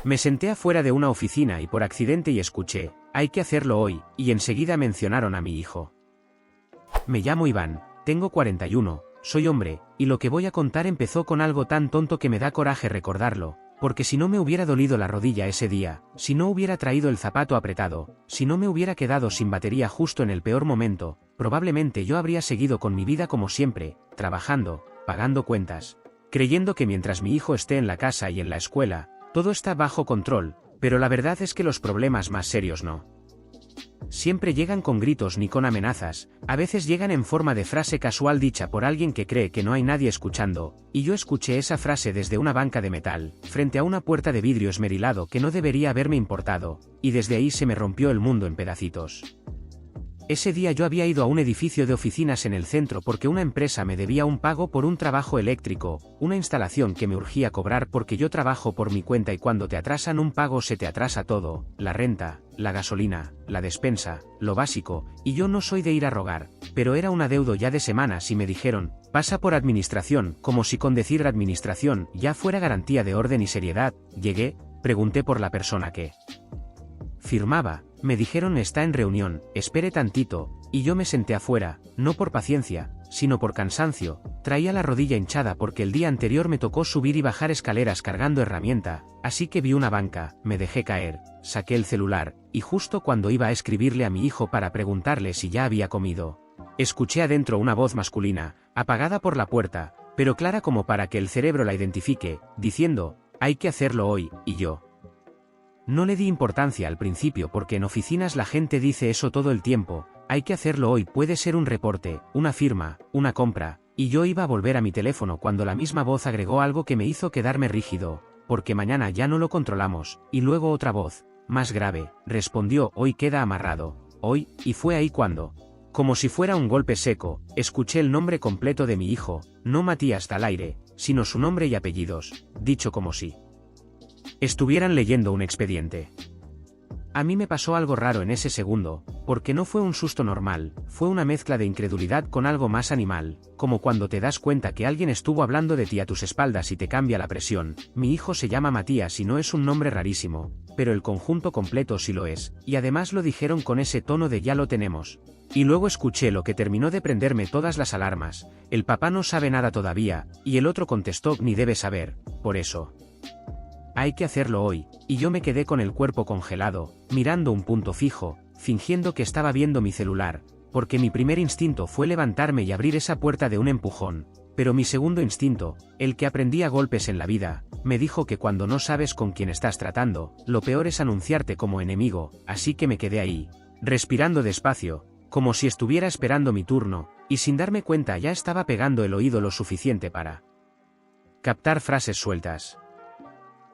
Me senté afuera de una oficina y por accidente y escuché, hay que hacerlo hoy, y enseguida mencionaron a mi hijo. Me llamo Iván, tengo 41, soy hombre, y lo que voy a contar empezó con algo tan tonto que me da coraje recordarlo, porque si no me hubiera dolido la rodilla ese día, si no hubiera traído el zapato apretado, si no me hubiera quedado sin batería justo en el peor momento, probablemente yo habría seguido con mi vida como siempre, trabajando, pagando cuentas, creyendo que mientras mi hijo esté en la casa y en la escuela, todo está bajo control, pero la verdad es que los problemas más serios no siempre llegan con gritos ni con amenazas, a veces llegan en forma de frase casual dicha por alguien que cree que no hay nadie escuchando, y yo escuché esa frase desde una banca de metal, frente a una puerta de vidrio esmerilado que no debería haberme importado, y desde ahí se me rompió el mundo en pedacitos. Ese día yo había ido a un edificio de oficinas en el centro porque una empresa me debía un pago por un trabajo eléctrico, una instalación que me urgía cobrar porque yo trabajo por mi cuenta y cuando te atrasan un pago se te atrasa todo, la renta, la gasolina, la despensa, lo básico, y yo no soy de ir a rogar, pero era un adeudo ya de semanas y me dijeron, pasa por administración, como si con decir administración ya fuera garantía de orden y seriedad. Llegué, pregunté por la persona que firmaba, me dijeron está en reunión, espere tantito, y yo me senté afuera, no por paciencia, sino por cansancio, traía la rodilla hinchada porque el día anterior me tocó subir y bajar escaleras cargando herramienta, así que vi una banca, me dejé caer, saqué el celular, y justo cuando iba a escribirle a mi hijo para preguntarle si ya había comido, escuché adentro una voz masculina, apagada por la puerta, pero clara como para que el cerebro la identifique, diciendo, hay que hacerlo hoy, y yo no le di importancia al principio porque en oficinas la gente dice eso todo el tiempo, hay que hacerlo hoy, puede ser un reporte, una firma, una compra, y yo iba a volver a mi teléfono cuando la misma voz agregó algo que me hizo quedarme rígido, porque mañana ya no lo controlamos, y luego otra voz, más grave, respondió, hoy queda amarrado, hoy, y fue ahí cuando, como si fuera un golpe seco, escuché el nombre completo de mi hijo, no Matías al aire, sino su nombre y apellidos, dicho como si estuvieran leyendo un expediente. A mí me pasó algo raro en ese segundo, porque no fue un susto normal, fue una mezcla de incredulidad con algo más animal, como cuando te das cuenta que alguien estuvo hablando de ti a tus espaldas y te cambia la presión. Mi hijo se llama Matías y no es un nombre rarísimo, pero el conjunto completo sí lo es, y además lo dijeron con ese tono de ya lo tenemos. Y luego escuché lo que terminó de prenderme todas las alarmas, el papá no sabe nada todavía, y el otro contestó ni debe saber, por eso hay que hacerlo hoy, y yo me quedé con el cuerpo congelado, mirando un punto fijo, fingiendo que estaba viendo mi celular, porque mi primer instinto fue levantarme y abrir esa puerta de un empujón, pero mi segundo instinto, el que aprendí a golpes en la vida, me dijo que cuando no sabes con quién estás tratando, lo peor es anunciarte como enemigo, así que me quedé ahí, respirando despacio, como si estuviera esperando mi turno, y sin darme cuenta ya estaba pegando el oído lo suficiente para captar frases sueltas.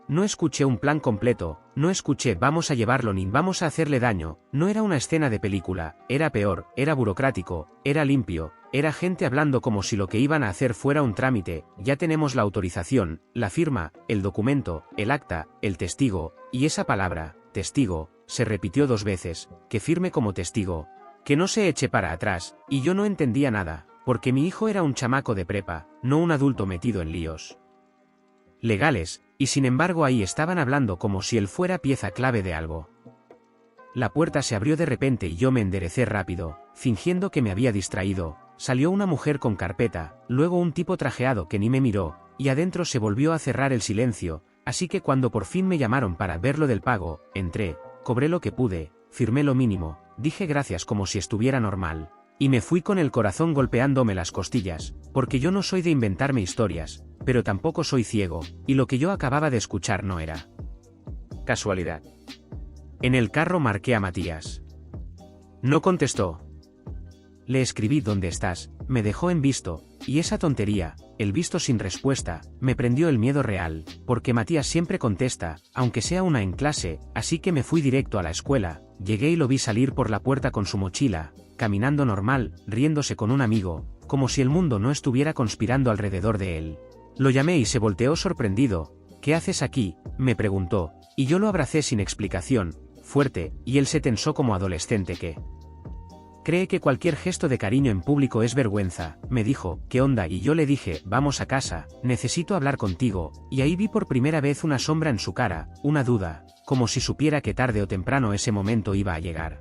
No escuché un plan completo, no escuché vamos a llevarlo ni vamos a hacerle daño, no era una escena de película, era peor, era burocrático, era limpio, era gente hablando como si lo que iban a hacer fuera un trámite, ya tenemos la autorización, la firma, el documento, el acta, el testigo, y esa palabra, testigo, se repitió 2 veces, que firme como testigo, que no se eche para atrás, y yo no entendía nada, porque mi hijo era un chamaco de prepa, no un adulto metido en líos legales, y sin embargo ahí estaban hablando como si él fuera pieza clave de algo. La puerta se abrió de repente y yo me enderecé rápido, fingiendo que me había distraído, salió una mujer con carpeta, luego un tipo trajeado que ni me miró, y adentro se volvió a cerrar el silencio, así que cuando por fin me llamaron para ver lo del pago, entré, cobré lo que pude, firmé lo mínimo, dije gracias como si estuviera normal, y me fui con el corazón golpeándome las costillas, porque yo no soy de inventarme historias, pero tampoco soy ciego, y lo que yo acababa de escuchar no era casualidad. En el carro marqué a Matías. No contestó. Le escribí ¿dónde estás? Me dejó en visto, y esa tontería, el visto sin respuesta, me prendió el miedo real, porque Matías siempre contesta, aunque sea una en clase, así que me fui directo a la escuela, llegué y lo vi salir por la puerta con su mochila, caminando normal, riéndose con un amigo, como si el mundo no estuviera conspirando alrededor de él. Lo llamé y se volteó sorprendido. ¿Qué haces aquí?, me preguntó, y yo lo abracé sin explicación, fuerte, y él se tensó como adolescente que cree que cualquier gesto de cariño en público es vergüenza. Me dijo, ¿qué onda? Y yo le dije, vamos a casa, necesito hablar contigo, y ahí vi por primera vez una sombra en su cara, una duda, como si supiera que tarde o temprano ese momento iba a llegar.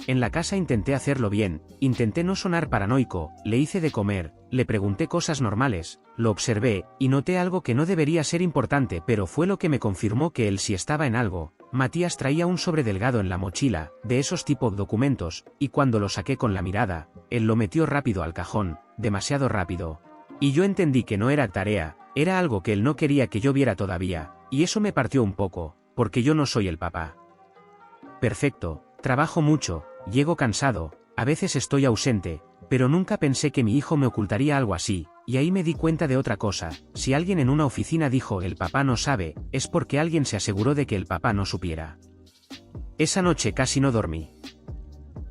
En la casa intenté hacerlo bien, intenté no sonar paranoico, le hice de comer, le pregunté cosas normales, lo observé, y noté algo que no debería ser importante, pero fue lo que me confirmó que él sí estaba en algo. Matías traía un sobre delgado en la mochila, de esos tipo documentos, y cuando lo saqué con la mirada, él lo metió rápido al cajón, demasiado rápido. Y yo entendí que no era tarea, era algo que él no quería que yo viera todavía, y eso me partió un poco, porque yo no soy el papá. Perfecto, trabajo mucho, llego cansado, a veces estoy ausente, pero nunca pensé que mi hijo me ocultaría algo así, y ahí me di cuenta de otra cosa. Si alguien en una oficina dijo el papá no sabe, es porque alguien se aseguró de que el papá no supiera. Esa noche casi no dormí.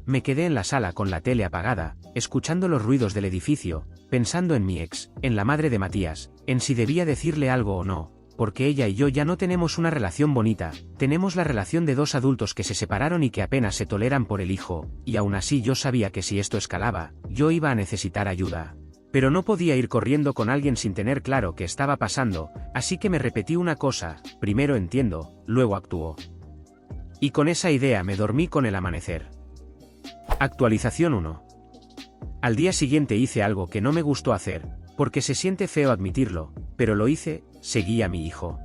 Me quedé en la sala con la tele apagada, escuchando los ruidos del edificio, pensando en mi ex, en la madre de Matías, en si debía decirle algo o no. Porque ella y yo ya no tenemos una relación bonita, tenemos la relación de dos adultos que se separaron y que apenas se toleran por el hijo, y aún así yo sabía que si esto escalaba, yo iba a necesitar ayuda. Pero no podía ir corriendo con alguien sin tener claro qué estaba pasando, así que me repetí una cosa, primero entiendo, luego actúo. Y con esa idea me dormí con el amanecer. Actualización 1. Al día siguiente hice algo que no me gustó hacer, porque se siente feo admitirlo, pero lo hice, seguí a mi hijo.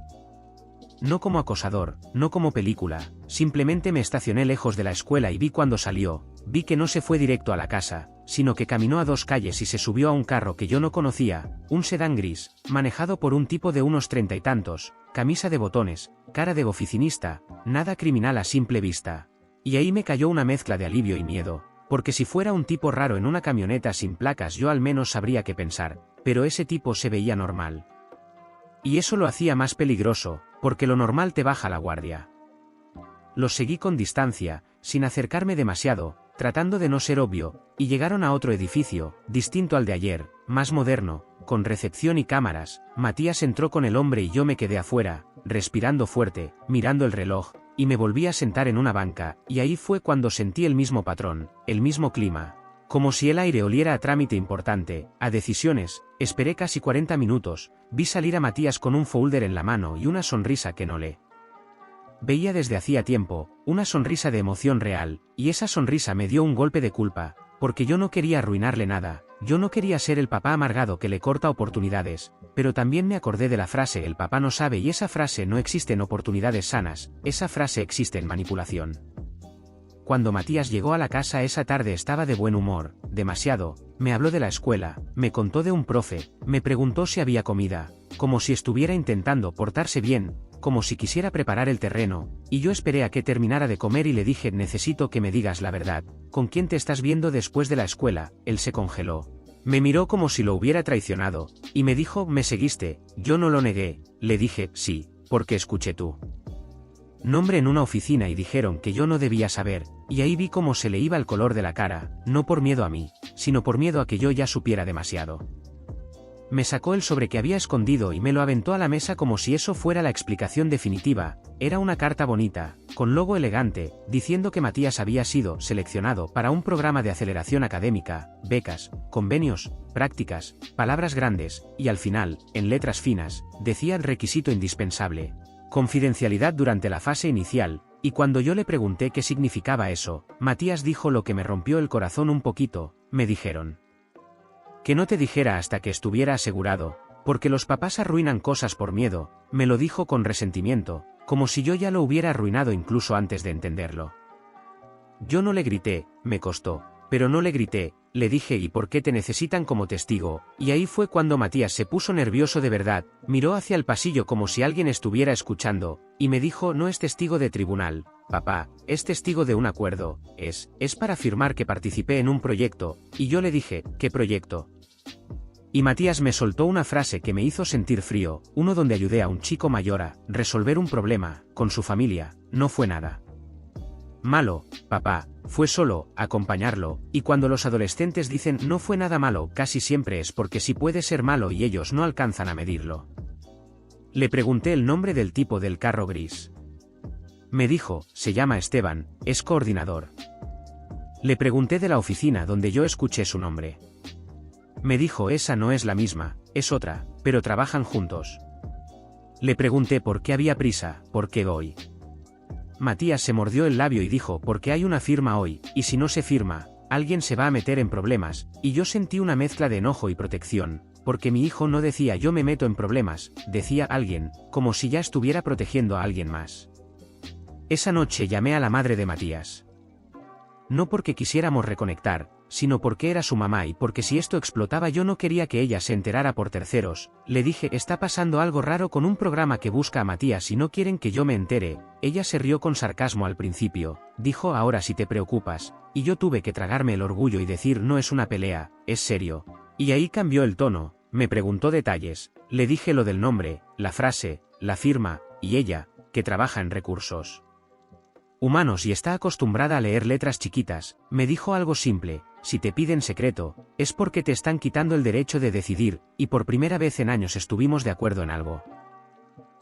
No como acosador, no como película, simplemente me estacioné lejos de la escuela y vi cuando salió, vi que no se fue directo a la casa, sino que caminó a 2 calles y se subió a un carro que yo no conocía, un sedán gris, manejado por un tipo de unos 30 y tantos, camisa de botones, cara de oficinista, nada criminal a simple vista. Y ahí me cayó una mezcla de alivio y miedo, porque si fuera un tipo raro en una camioneta sin placas yo al menos sabría qué pensar, pero ese tipo se veía normal. Y eso lo hacía más peligroso, porque lo normal te baja la guardia. Los seguí con distancia, sin acercarme demasiado, tratando de no ser obvio, y llegaron a otro edificio, distinto al de ayer, más moderno, con recepción y cámaras. Matías entró con el hombre y yo me quedé afuera, respirando fuerte, mirando el reloj, y me volví a sentar en una banca, y ahí fue cuando sentí el mismo patrón, el mismo clima. Como si el aire oliera a trámite importante, a decisiones. Esperé casi 40 minutos, vi salir a Matías con un folder en la mano y una sonrisa que no le veía desde hacía tiempo, una sonrisa de emoción real, y esa sonrisa me dio un golpe de culpa, porque yo no quería arruinarle nada, yo no quería ser el papá amargado que le corta oportunidades, pero también me acordé de la frase el papá no sabe y esa frase no existe en oportunidades sanas, esa frase existe en manipulación. Cuando Matías llegó a la casa esa tarde estaba de buen humor, demasiado, me habló de la escuela, me contó de un profe, me preguntó si había comida, como si estuviera intentando portarse bien, como si quisiera preparar el terreno, y yo esperé a que terminara de comer y le dije necesito que me digas la verdad, ¿con quién te estás viendo después de la escuela? Él se congeló. Me miró como si lo hubiera traicionado, y me dijo ¿me seguiste? Yo no lo negué, le dije sí, porque escuché tu nombre en una oficina y dijeron que yo no debía saber, y ahí vi cómo se le iba el color de la cara, no por miedo a mí, sino por miedo a que yo ya supiera demasiado. Me sacó el sobre que había escondido y me lo aventó a la mesa como si eso fuera la explicación definitiva. Era una carta bonita, con logo elegante, diciendo que Matías había sido seleccionado para un programa de aceleración académica, becas, convenios, prácticas, palabras grandes, y al final, en letras finas, decía el requisito indispensable: confidencialidad durante la fase inicial, y cuando yo le pregunté qué significaba eso, Matías dijo lo que me rompió el corazón un poquito. Me dijeron que no te dijera hasta que estuviera asegurado, porque los papás arruinan cosas por miedo. Me lo dijo con resentimiento, como si yo ya lo hubiera arruinado incluso antes de entenderlo. Yo no le grité, me costó, pero no le grité, le dije ¿y por qué te necesitan como testigo? Y ahí fue cuando Matías se puso nervioso de verdad, miró hacia el pasillo como si alguien estuviera escuchando, y me dijo no es testigo de tribunal, papá, es testigo de un acuerdo, es para afirmar que participé en un proyecto, y yo le dije, ¿qué proyecto? Y Matías me soltó una frase que me hizo sentir frío, uno donde ayudé a un chico mayor a resolver un problema, con su familia, no fue nada malo, papá, fue solo acompañarlo, y cuando los adolescentes dicen no fue nada malo, casi siempre es porque sí puede ser malo y ellos no alcanzan a medirlo. Le pregunté el nombre del tipo del carro gris. Me dijo, se llama Esteban, es coordinador. Le pregunté de la oficina donde yo escuché su nombre. Me dijo, esa no es la misma, es otra, pero trabajan juntos. Le pregunté por qué había prisa, por qué hoy. Matías se mordió el labio y dijo, porque hay una firma hoy, y si no se firma, alguien se va a meter en problemas, y yo sentí una mezcla de enojo y protección, porque mi hijo no decía yo me meto en problemas, decía alguien, como si ya estuviera protegiendo a alguien más. Esa noche llamé a la madre de Matías. No porque quisiéramos reconectar, sino porque era su mamá y porque si esto explotaba yo no quería que ella se enterara por terceros. Le dije, está pasando algo raro con un programa que busca a Matías y no quieren que yo me entere. Ella se rió con sarcasmo al principio, dijo ahora si te preocupas, y yo tuve que tragarme el orgullo y decir no es una pelea, es serio. Y ahí cambió el tono, me preguntó detalles, le dije lo del nombre, la frase, la firma, y ella, que trabaja en recursos humanos y está acostumbrada a leer letras chiquitas, me dijo algo simple, si te piden secreto, es porque te están quitando el derecho de decidir, y por primera vez en años estuvimos de acuerdo en algo.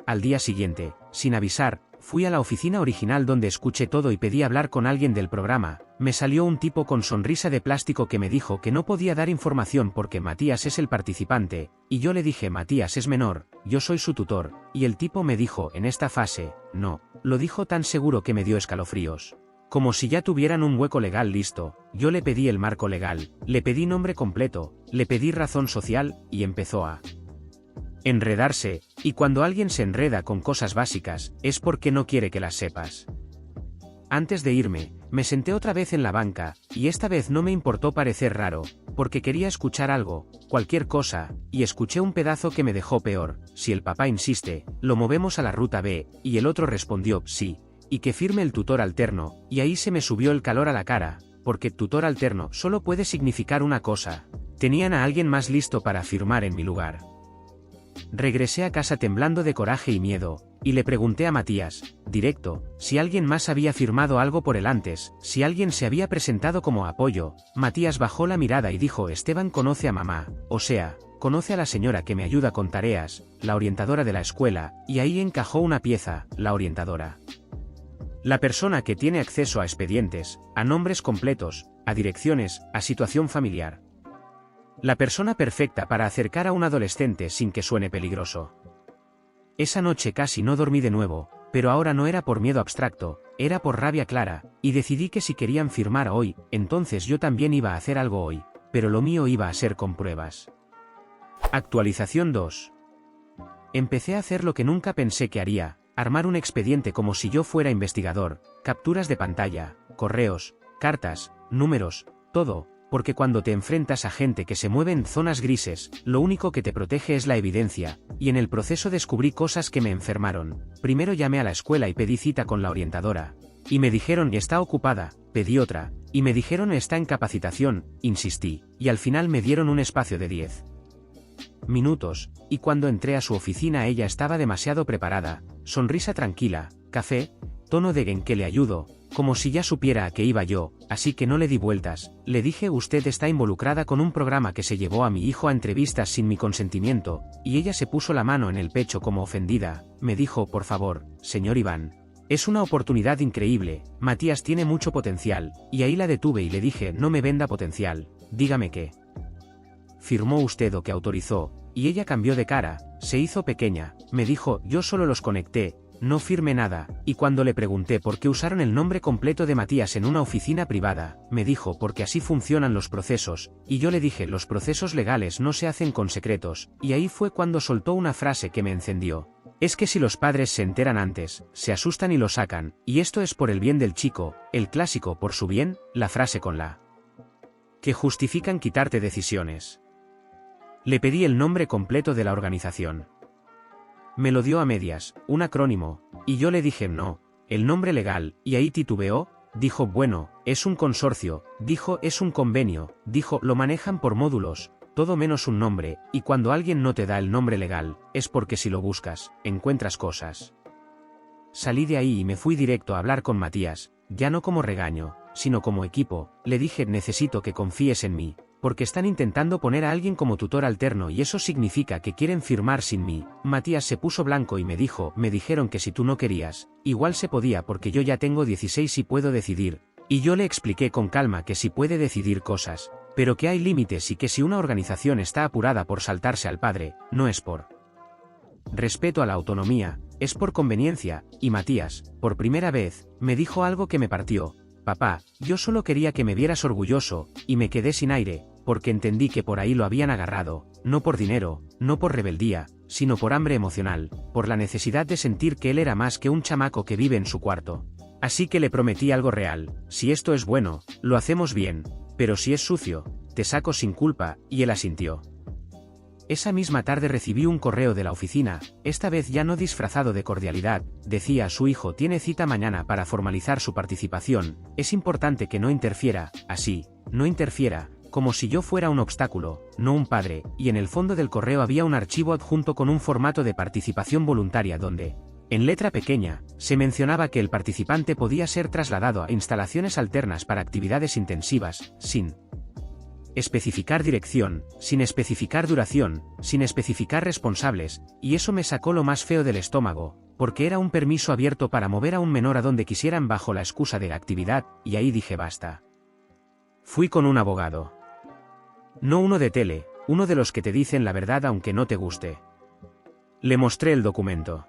Al día siguiente, sin avisar, fui a la oficina original donde escuché todo y pedí hablar con alguien del programa. Me salió un tipo con sonrisa de plástico que me dijo que no podía dar información porque Matías es el participante, y yo le dije Matías es menor, yo soy su tutor, y el tipo me dijo en esta fase, no, lo dijo tan seguro que me dio escalofríos. Como si ya tuvieran un hueco legal listo, yo le pedí el marco legal, le pedí nombre completo, le pedí razón social, y empezó a enredarse, y cuando alguien se enreda con cosas básicas, es porque no quiere que las sepas. Antes de irme, me senté otra vez en la banca, y esta vez no me importó parecer raro, porque quería escuchar algo, cualquier cosa, y escuché un pedazo que me dejó peor, si el papá insiste, lo movemos a la ruta B, y el otro respondió, sí, y que firme el tutor alterno, y ahí se me subió el calor a la cara, porque tutor alterno solo puede significar una cosa, tenían a alguien más listo para firmar en mi lugar. Regresé a casa temblando de coraje y miedo, y le pregunté a Matías, directo, si alguien más había firmado algo por él antes, si alguien se había presentado como apoyo. Matías bajó la mirada y dijo Esteban conoce a mamá, o sea, conoce a la señora que me ayuda con tareas, la orientadora de la escuela, y ahí encajó una pieza, la orientadora. La persona que tiene acceso a expedientes, a nombres completos, a direcciones, a situación familiar. La persona perfecta para acercar a un adolescente sin que suene peligroso. Esa noche casi no dormí de nuevo, pero ahora no era por miedo abstracto, era por rabia clara, y decidí que si querían firmar hoy, entonces yo también iba a hacer algo hoy, pero lo mío iba a ser con pruebas. Actualización 2. Empecé a hacer lo que nunca pensé que haría, armar un expediente como si yo fuera investigador, capturas de pantalla, correos, cartas, números, todo. Porque cuando te enfrentas a gente que se mueve en zonas grises, lo único que te protege es la evidencia, y en el proceso descubrí cosas que me enfermaron. Primero llamé a la escuela y pedí cita con la orientadora. Y me dijeron está ocupada, pedí otra, y me dijeron está en capacitación, insistí, y al final me dieron un espacio de 10 minutos, y cuando entré a su oficina ella estaba demasiado preparada, sonrisa tranquila, café, tono de en que le ayudo, como si ya supiera a qué iba yo, así que no le di vueltas, le dije usted está involucrada con un programa que se llevó a mi hijo a entrevistas sin mi consentimiento, y ella se puso la mano en el pecho como ofendida, me dijo por favor, señor Iván. Es una oportunidad increíble, Matías tiene mucho potencial, y ahí la detuve y le dije no me venda potencial, dígame qué. ¿Firmó usted o qué autorizó? Y ella cambió de cara, se hizo pequeña, me dijo yo solo los conecté, no firmé nada, y cuando le pregunté por qué usaron el nombre completo de Matías en una oficina privada, me dijo porque así funcionan los procesos, y yo le dije los procesos legales no se hacen con secretos, y ahí fue cuando soltó una frase que me encendió. Es que si los padres se enteran antes, se asustan y lo sacan, y esto es por el bien del chico, el clásico por su bien, la frase con la que justifican quitarte decisiones. Le pedí el nombre completo de la organización. Me lo dio a medias, un acrónimo, y yo le dije no, el nombre legal, y ahí titubeó, dijo bueno, es un consorcio, dijo es un convenio, dijo lo manejan por módulos, todo menos un nombre, y cuando alguien no te da el nombre legal, es porque si lo buscas, encuentras cosas. Salí de ahí y me fui directo a hablar con Matías, ya no como regaño, sino como equipo, le dije necesito que confíes en mí. Porque están intentando poner a alguien como tutor alterno y eso significa que quieren firmar sin mí. Matías se puso blanco y me dijeron que si tú no querías, igual se podía porque yo ya tengo 16 y puedo decidir, Y yo le expliqué con calma que sí puede decidir cosas, pero que hay límites y que si una organización está apurada por saltarse al padre, no es por respeto a la autonomía, es por conveniencia, y Matías, por primera vez, me dijo algo que me partió. Papá, yo solo quería que me vieras orgulloso, y me quedé sin aire, porque entendí que por ahí lo habían agarrado, no por dinero, no por rebeldía, sino por hambre emocional, por la necesidad de sentir que él era más que un chamaco que vive en su cuarto. Así que le prometí algo real: si esto es bueno, lo hacemos bien, pero si es sucio, te saco sin culpa, y él asintió. Esa misma tarde recibí un correo de la oficina, esta vez ya no disfrazado de cordialidad. Decía: su hijo tiene cita mañana para formalizar su participación, es importante que no interfiera, así, no interfiera, como si yo fuera un obstáculo, no un padre, y en el fondo del correo había un archivo adjunto con un formato de participación voluntaria donde, en letra pequeña, se mencionaba que el participante podía ser trasladado a instalaciones alternas para actividades intensivas, sin especificar dirección, sin especificar duración, sin especificar responsables, y eso me sacó lo más feo del estómago, porque era un permiso abierto para mover a un menor a donde quisieran bajo la excusa de actividad, y ahí dije basta. Fui con un abogado. No uno de tele, uno de los que te dicen la verdad aunque no te guste. Le mostré el documento.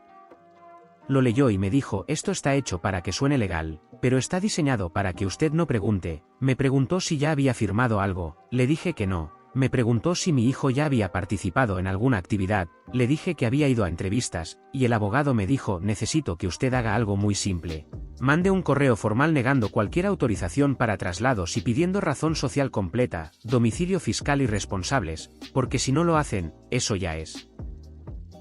Lo leyó y me dijo: esto está hecho para que suene legal, pero está diseñado para que usted no pregunte. Me preguntó si ya había firmado algo, le dije que no. Me preguntó si mi hijo ya había participado en alguna actividad, le dije que había ido a entrevistas, y el abogado me dijo: necesito que usted haga algo muy simple. Mande un correo formal negando cualquier autorización para traslados y pidiendo razón social completa, domicilio fiscal y responsables, porque si no lo hacen, eso ya es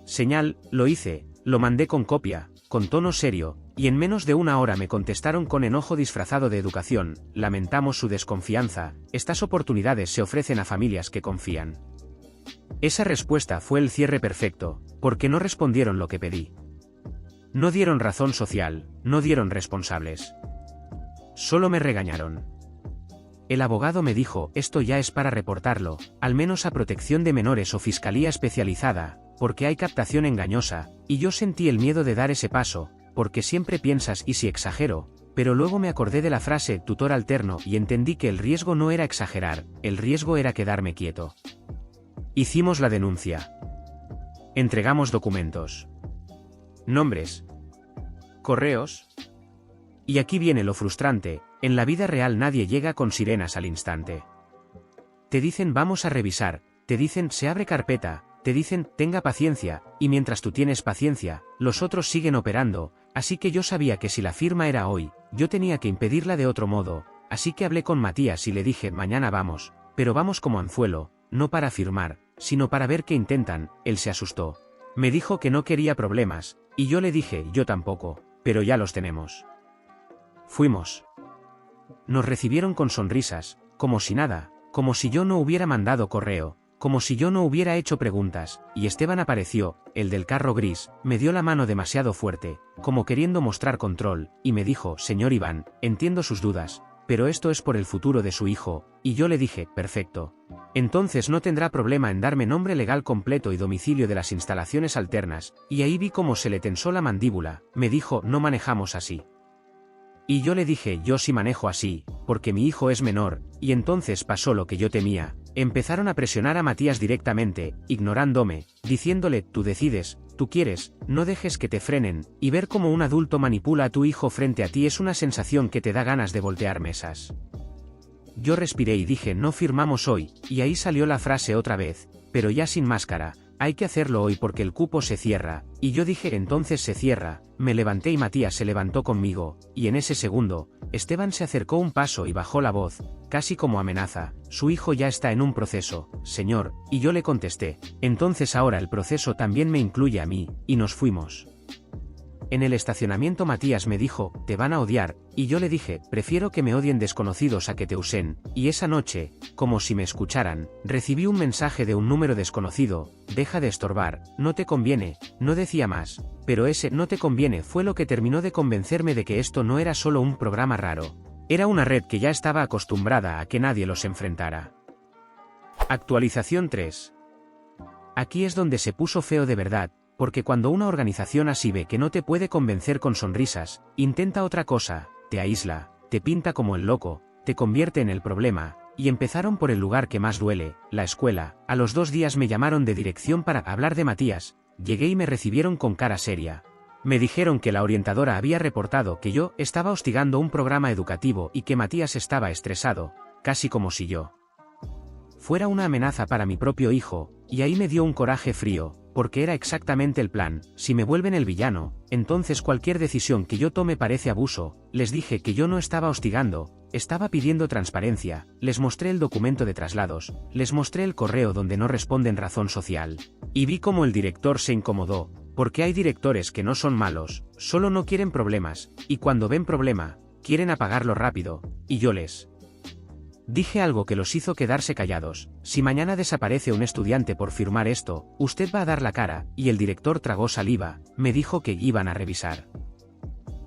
señal. Lo hice, lo mandé con copia, con tono serio, y en menos de una hora me contestaron con enojo disfrazado de educación: lamentamos su desconfianza, estas oportunidades se ofrecen a familias que confían. Esa respuesta fue el cierre perfecto, porque no respondieron lo que pedí. No dieron razón social, no dieron responsables. Solo me regañaron. El abogado me dijo: esto ya es para reportarlo, al menos a Protección de Menores o Fiscalía Especializada, porque hay captación engañosa, y yo sentí el miedo de dar ese paso, porque siempre piensas ¿y si exagero? Pero luego me acordé de la frase tutor alterno y entendí que el riesgo no era exagerar, el riesgo era quedarme quieto. Hicimos la denuncia. Entregamos documentos. Nombres. Correos. Y aquí viene lo frustrante: en la vida real nadie llega con sirenas al instante. Te dicen vamos a revisar, te dicen se abre carpeta, te dicen tenga paciencia, y mientras tú tienes paciencia, los otros siguen operando, así que yo sabía que si la firma era hoy, yo tenía que impedirla de otro modo, así que hablé con Matías y le dije: mañana vamos, pero vamos como anzuelo, no para firmar, sino para ver qué intentan. Él se asustó. Me dijo que no quería problemas, y yo le dije: yo tampoco, pero ya los tenemos. Fuimos. Nos recibieron con sonrisas, como si nada, como si yo no hubiera mandado correo, como si yo no hubiera hecho preguntas, y Esteban apareció, el del carro gris, me dio la mano demasiado fuerte, como queriendo mostrar control, y me dijo: señor Iván, entiendo sus dudas, pero esto es por el futuro de su hijo, y yo le dije: perfecto. Entonces no tendrá problema en darme nombre legal completo y domicilio de las instalaciones alternas, y ahí vi cómo se le tensó la mandíbula. Me dijo: no manejamos así. Y yo le dije: yo sí manejo así, porque mi hijo es menor, y entonces pasó lo que yo temía. Empezaron a presionar a Matías directamente, ignorándome, diciéndole: tú decides, tú quieres, no dejes que te frenen, y ver cómo un adulto manipula a tu hijo frente a ti es una sensación que te da ganas de voltear mesas. Yo respiré y dije: no firmamos hoy, y ahí salió la frase otra vez, pero ya sin máscara: hay que hacerlo hoy porque el cupo se cierra, y yo dije: entonces se cierra. Me levanté y Matías se levantó conmigo, y en ese segundo, Esteban se acercó un paso y bajó la voz, casi como amenaza: su hijo ya está en un proceso, señor, y yo le contesté: entonces ahora el proceso también me incluye a mí, y nos fuimos. En el estacionamiento Matías me dijo: te van a odiar, y yo le dije: prefiero que me odien desconocidos a que te usen, y esa noche, como si me escucharan, recibí un mensaje de un número desconocido: deja de estorbar, no te conviene. No decía más, pero ese no te conviene fue lo que terminó de convencerme de que esto no era solo un programa raro, era una red que ya estaba acostumbrada a que nadie los enfrentara. Actualización 3. Aquí es donde se puso feo de verdad, porque cuando una organización así ve que no te puede convencer con sonrisas, intenta otra cosa, te aísla, te pinta como el loco, te convierte en el problema, y empezaron por el lugar que más duele, la escuela. A los 2 días me llamaron de dirección para hablar de Matías, llegué y me recibieron con cara seria. Me dijeron que la orientadora había reportado que yo estaba hostigando un programa educativo y que Matías estaba estresado, casi como si yo fuera una amenaza para mi propio hijo, y ahí me dio un coraje frío, porque era exactamente el plan. Si me vuelven el villano, entonces cualquier decisión que yo tome parece abuso. Les dije que yo no estaba hostigando, estaba pidiendo transparencia, les mostré el documento de traslados, les mostré el correo donde no responden razón social. Y vi cómo el director se incomodó, porque hay directores que no son malos, solo no quieren problemas, y cuando ven problema, quieren apagarlo rápido, y yo les dije algo que los hizo quedarse callados. Si mañana desaparece un estudiante por firmar esto, usted va a dar la cara, y el director tragó saliva, me dijo que iban a revisar.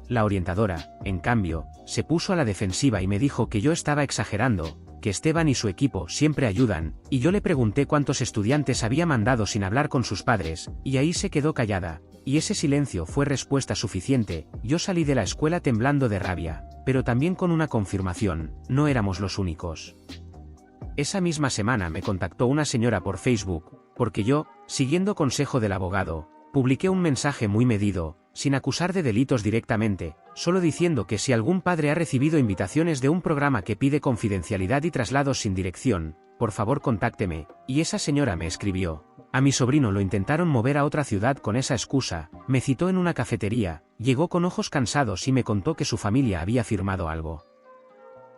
La orientadora, en cambio, se puso a la defensiva y me dijo que yo estaba exagerando, que Esteban y su equipo siempre ayudan, y yo le pregunté cuántos estudiantes había mandado sin hablar con sus padres, y ahí se quedó callada, y ese silencio fue respuesta suficiente. Yo salí de la escuela temblando de rabia, pero también con una confirmación, no éramos los únicos. Esa misma semana me contactó una señora por Facebook, porque yo, siguiendo consejo del abogado, publiqué un mensaje muy medido, sin acusar de delitos directamente, solo diciendo que si algún padre ha recibido invitaciones de un programa que pide confidencialidad y traslados sin dirección, por favor contácteme, y esa señora me escribió. A mi sobrino lo intentaron mover a otra ciudad con esa excusa, me citó en una cafetería, llegó con ojos cansados y me contó que su familia había firmado algo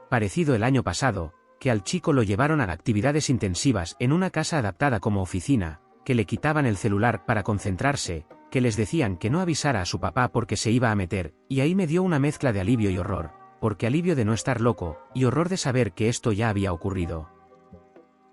parecido el año pasado, que al chico lo llevaron a actividades intensivas en una casa adaptada como oficina, que le quitaban el celular para concentrarse, que les decían que no avisara a su papá porque se iba a meter, y ahí me dio una mezcla de alivio y horror, porque alivio de no estar loco, y horror de saber que esto ya había ocurrido.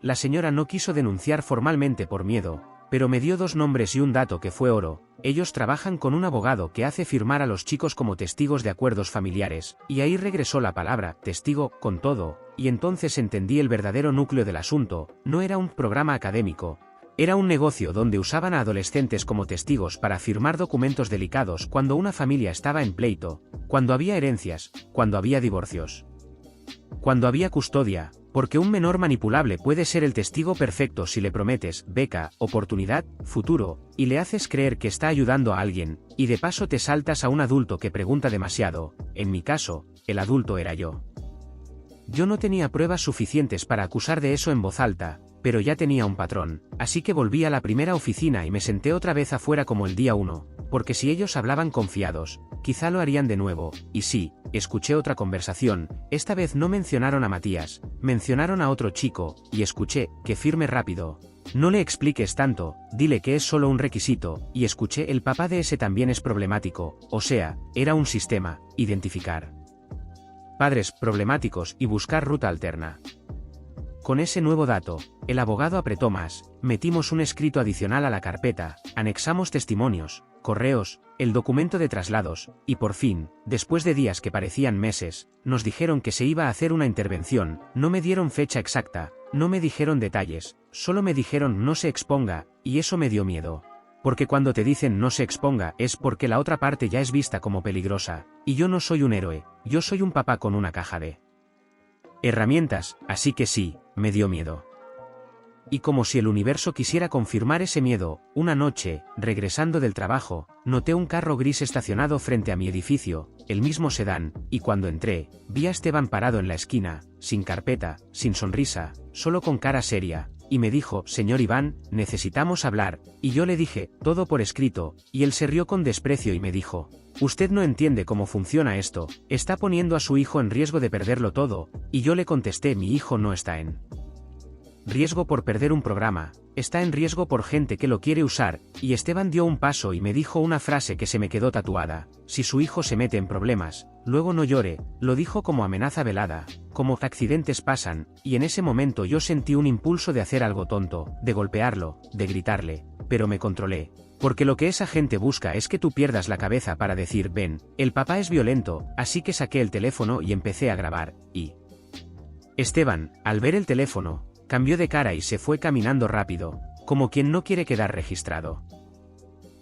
La señora no quiso denunciar formalmente por miedo, pero me dio 2 nombres y un dato que fue oro. Ellos trabajan con un abogado que hace firmar a los chicos como testigos de acuerdos familiares, y ahí regresó la palabra testigo con todo, y entonces entendí el verdadero núcleo del asunto. No era un programa académico, era un negocio donde usaban a adolescentes como testigos para firmar documentos delicados cuando una familia estaba en pleito, cuando había herencias, cuando había divorcios, cuando había custodia, porque un menor manipulable puede ser el testigo perfecto si le prometes beca, oportunidad, futuro, y le haces creer que está ayudando a alguien, y de paso te saltas a un adulto que pregunta demasiado. En mi caso, el adulto era yo. Yo no tenía pruebas suficientes para acusar de eso en voz alta, pero ya tenía un patrón, así que volví a la primera oficina y me senté otra vez afuera como el día 1, porque si ellos hablaban confiados, quizá lo harían de nuevo. Y sí, escuché otra conversación, esta vez no mencionaron a Matías, mencionaron a otro chico, y escuché, que firme rápido. No le expliques tanto, dile que es solo un requisito, y escuché el papá de ese también es problemático, o sea, era un sistema, identificar padres problemáticos y buscar ruta alterna. Con ese nuevo dato, el abogado apretó más, metimos un escrito adicional a la carpeta, anexamos testimonios, correos, el documento de traslados, y por fin, después de días que parecían meses, nos dijeron que se iba a hacer una intervención. No me dieron fecha exacta, no me dijeron detalles, solo me dijeron no se exponga, y eso me dio miedo. Porque cuando te dicen no se exponga es porque la otra parte ya es vista como peligrosa, y yo no soy un héroe, yo soy un papá con una caja de herramientas, así que sí, me dio miedo. Y como si el universo quisiera confirmar ese miedo, una noche, regresando del trabajo, noté un carro gris estacionado frente a mi edificio, el mismo sedán, y cuando entré, vi a Esteban parado en la esquina, sin carpeta, sin sonrisa, solo con cara seria, y me dijo, señor Iván, necesitamos hablar, y yo le dije, todo por escrito, y él se rió con desprecio y me dijo, usted no entiende cómo funciona esto, está poniendo a su hijo en riesgo de perderlo todo, y yo le contesté, mi hijo no está en riesgo por perder un programa, está en riesgo por gente que lo quiere usar, y Esteban dio un paso y me dijo una frase que se me quedó tatuada, si su hijo se mete en problemas, luego no llore, lo dijo como amenaza velada, como accidentes pasan, y en ese momento yo sentí un impulso de hacer algo tonto, de golpearlo, de gritarle, pero me controlé. Porque lo que esa gente busca es que tú pierdas la cabeza para decir, ven, el papá es violento, así que saqué el teléfono y empecé a grabar, y Esteban, al ver el teléfono, cambió de cara y se fue caminando rápido, como quien no quiere quedar registrado.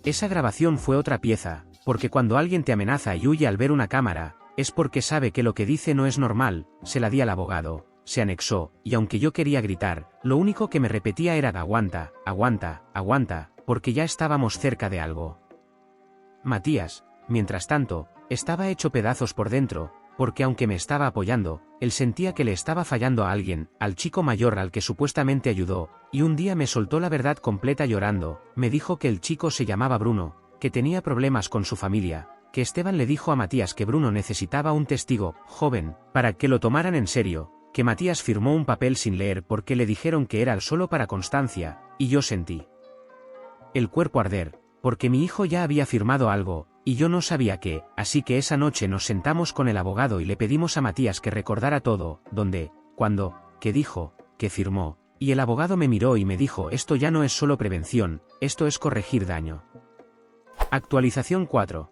Esa grabación fue otra pieza, porque cuando alguien te amenaza y huye al ver una cámara, es porque sabe que lo que dice no es normal, se la di al abogado, se anexó, y aunque yo quería gritar, lo único que me repetía era aguanta, aguanta, aguanta, porque ya estábamos cerca de algo. Matías, mientras tanto, estaba hecho pedazos por dentro, porque aunque me estaba apoyando, él sentía que le estaba fallando a alguien, al chico mayor al que supuestamente ayudó, y un día me soltó la verdad completa llorando, me dijo que el chico se llamaba Bruno, que tenía problemas con su familia, que Esteban le dijo a Matías que Bruno necesitaba un testigo, joven, para que lo tomaran en serio, que Matías firmó un papel sin leer porque le dijeron que era solo para constancia, y yo sentí el cuerpo arder, porque mi hijo ya había firmado algo, y yo no sabía qué, así que esa noche nos sentamos con el abogado y le pedimos a Matías que recordara todo, dónde, cuándo, qué dijo, qué firmó, y el abogado me miró y me dijo: esto ya no es solo prevención, esto es corregir daño. Actualización 4.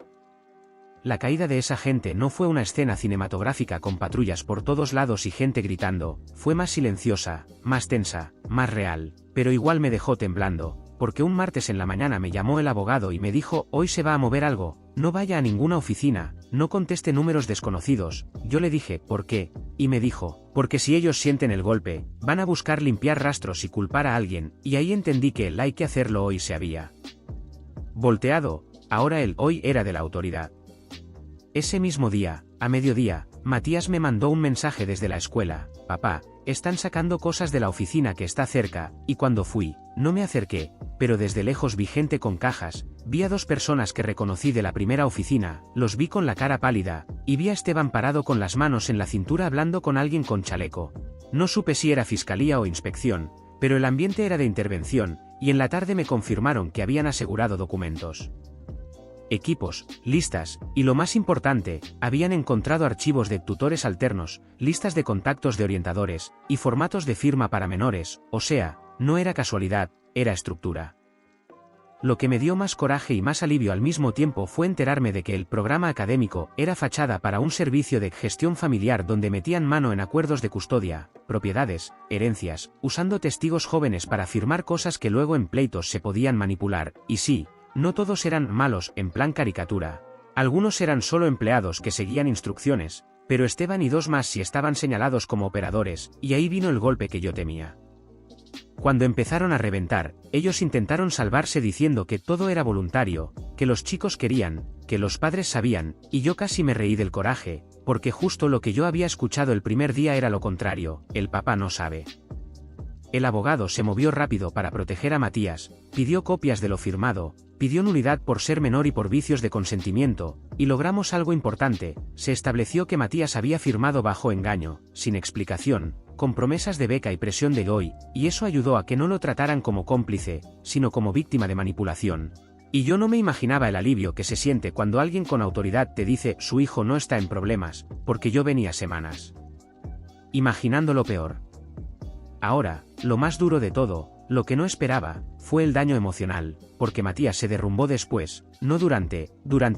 La caída de esa gente no fue una escena cinematográfica con patrullas por todos lados y gente gritando, fue más silenciosa, más tensa, más real, pero igual me dejó temblando, porque un martes en la mañana me llamó el abogado y me dijo: hoy se va a mover algo, no vaya a ninguna oficina, no conteste números desconocidos. Yo le dije: ¿por qué? Y me dijo: porque si ellos sienten el golpe, van a buscar limpiar rastros y culpar a alguien, y ahí entendí que el hay que hacerlo hoy se había volteado, ahora el hoy era de la autoridad. Ese mismo día, a mediodía, Matías me mandó un mensaje desde la escuela: papá, están sacando cosas de la oficina que está cerca, y cuando fui, no me acerqué, pero desde lejos vi gente con cajas, vi a dos personas que reconocí de la primera oficina, los vi con la cara pálida, y vi a Esteban parado con las manos en la cintura hablando con alguien con chaleco. No supe si era fiscalía o inspección, pero el ambiente era de intervención, y en la tarde me confirmaron que habían asegurado documentos, equipos, listas, y lo más importante, habían encontrado archivos de tutores alternos, listas de contactos de orientadores, y formatos de firma para menores, o sea, no era casualidad, era estructura. Lo que me dio más coraje y más alivio al mismo tiempo fue enterarme de que el programa académico era fachada para un servicio de gestión familiar donde metían mano en acuerdos de custodia, propiedades, herencias, usando testigos jóvenes para firmar cosas que luego en pleitos se podían manipular, y sí, no todos eran malos en plan caricatura. Algunos eran solo empleados que seguían instrucciones, pero Esteban y dos más sí estaban señalados como operadores, y ahí vino el golpe que yo temía. Cuando empezaron a reventar, ellos intentaron salvarse diciendo que todo era voluntario, que los chicos querían, que los padres sabían, y yo casi me reí del coraje, porque justo lo que yo había escuchado el primer día era lo contrario: el papá no sabe. El abogado se movió rápido para proteger a Matías, pidió copias de lo firmado, pidió nulidad por ser menor y por vicios de consentimiento, y logramos algo importante: se estableció que Matías había firmado bajo engaño, sin explicación, con promesas de beca y presión de Goy, y eso ayudó a que no lo trataran como cómplice, sino como víctima de manipulación. Y yo no me imaginaba el alivio que se siente cuando alguien con autoridad te dice: su hijo no está en problemas, porque yo venía semanas imaginando lo peor. Ahora, lo más duro de todo, lo que no esperaba, fue el daño emocional, porque Matías se derrumbó después, no durante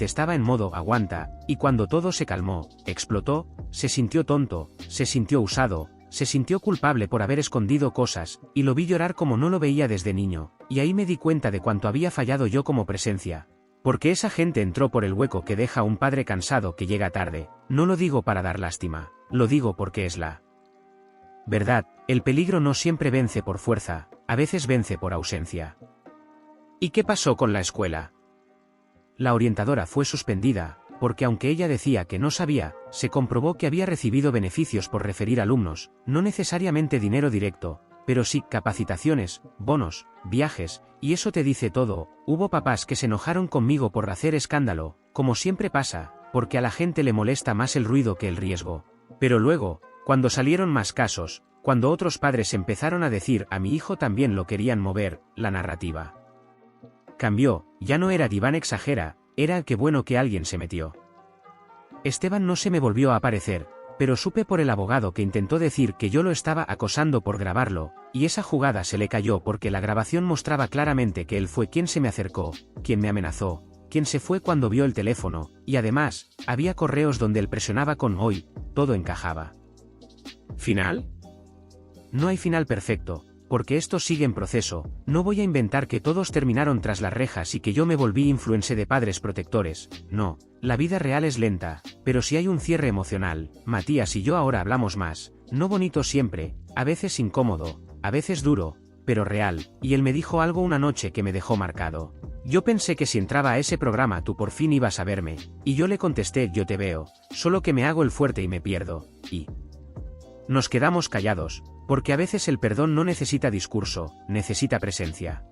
estaba en modo aguanta, y cuando todo se calmó, explotó, se sintió tonto, se sintió usado, se sintió culpable por haber escondido cosas, y lo vi llorar como no lo veía desde niño, y ahí me di cuenta de cuánto había fallado yo como presencia. Porque esa gente entró por el hueco que deja un padre cansado que llega tarde. No lo digo para dar lástima, lo digo porque es la verdad. El peligro no siempre vence por fuerza, a veces vence por ausencia. ¿Y qué pasó con la escuela? La orientadora fue suspendida, porque aunque ella decía que no sabía, se comprobó que había recibido beneficios por referir alumnos, no necesariamente dinero directo, pero sí capacitaciones, bonos, viajes, y eso te dice todo. Hubo papás que se enojaron conmigo por hacer escándalo, como siempre pasa, porque a la gente le molesta más el ruido que el riesgo. Pero luego, cuando salieron más casos, cuando otros padres empezaron a decir a mi hijo también lo querían mover, la narrativa cambió, ya no era Iván exagera, era qué bueno que alguien se metió. Esteban no se me volvió a aparecer, pero supe por el abogado que intentó decir que yo lo estaba acosando por grabarlo, y esa jugada se le cayó porque la grabación mostraba claramente que él fue quien se me acercó, quien me amenazó, quien se fue cuando vio el teléfono, y además, había correos donde él presionaba con hoy, todo encajaba. ¿Final? No hay final perfecto, porque esto sigue en proceso, no voy a inventar que todos terminaron tras las rejas y que yo me volví influencer de padres protectores, no, la vida real es lenta, pero si hay un cierre emocional, Matías y yo ahora hablamos más, no bonito siempre, a veces incómodo, a veces duro, pero real, y él me dijo algo una noche que me dejó marcado. Yo pensé que si entraba a ese programa tú por fin ibas a verme, y yo le contesté yo te veo, solo que me hago el fuerte y me pierdo, y... Nos quedamos callados, porque a veces el perdón no necesita discurso, necesita presencia.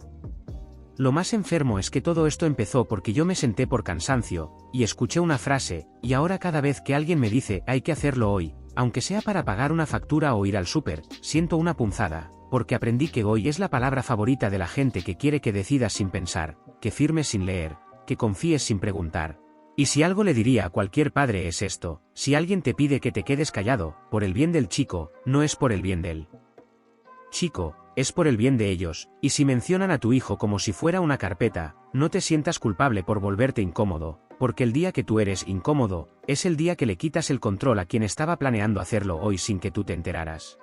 Lo más enfermo es que todo esto empezó porque yo me senté por cansancio, y escuché una frase, y ahora cada vez que alguien me dice hay que hacerlo hoy, aunque sea para pagar una factura o ir al súper, siento una punzada, porque aprendí que hoy es la palabra favorita de la gente que quiere que decidas sin pensar, que firmes sin leer, que confíes sin preguntar. Y si algo le diría a cualquier padre es esto, si alguien te pide que te quedes callado, por el bien del chico, no es por el bien del chico, es por el bien de ellos, y si mencionan a tu hijo como si fuera una carpeta, no te sientas culpable por volverte incómodo, porque el día que tú eres incómodo, es el día que le quitas el control a quien estaba planeando hacerlo hoy sin que tú te enteraras.